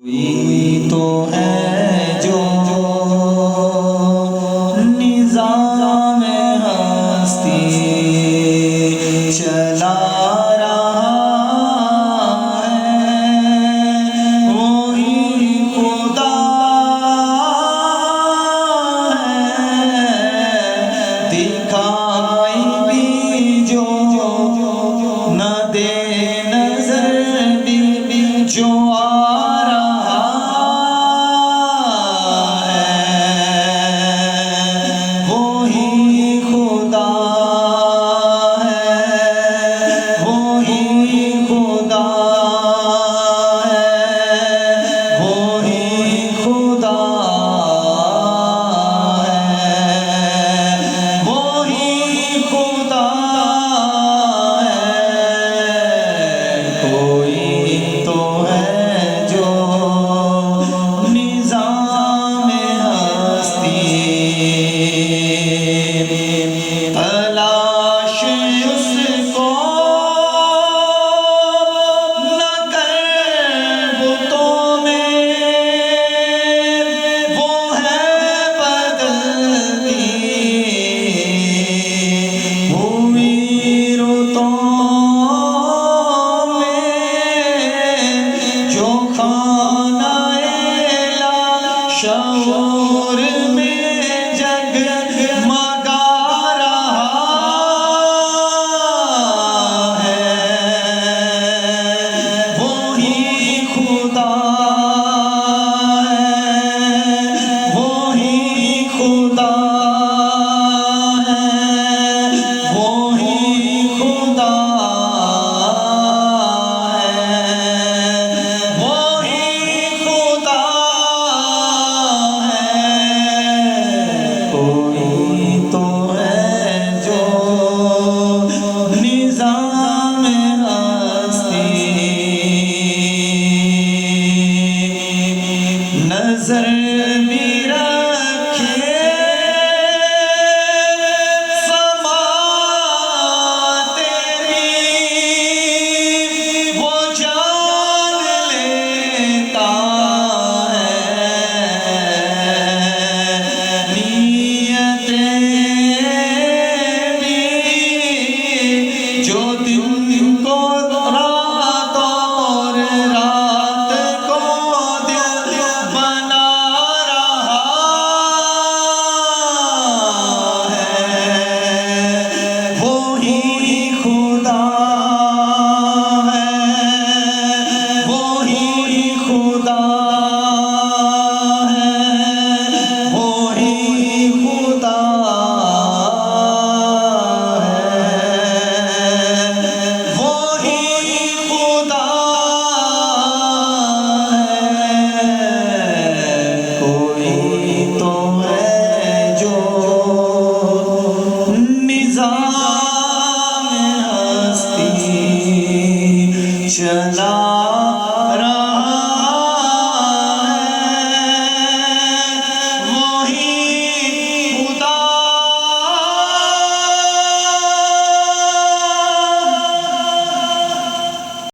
कोई तो है जो निज़ाम हस्ती चला रहा है, वही खुदा है। दिखाई भी जो न दे नजर भी जो आ रहा है, वही खुदा है, वही खुदा है, वही खुदा है, वही खुदा है। कोई तो है जो निज़ाम हस्ती तलाश उसको न कर बुतों में, वो है बदलती हुई रुतों में, जो शऊर में जगमगा रहा है, वही खुदा है, वही खुदा है, वही खुदा है, वही खुदा है। कोई तो है जो निज़ाम हस्ती नजर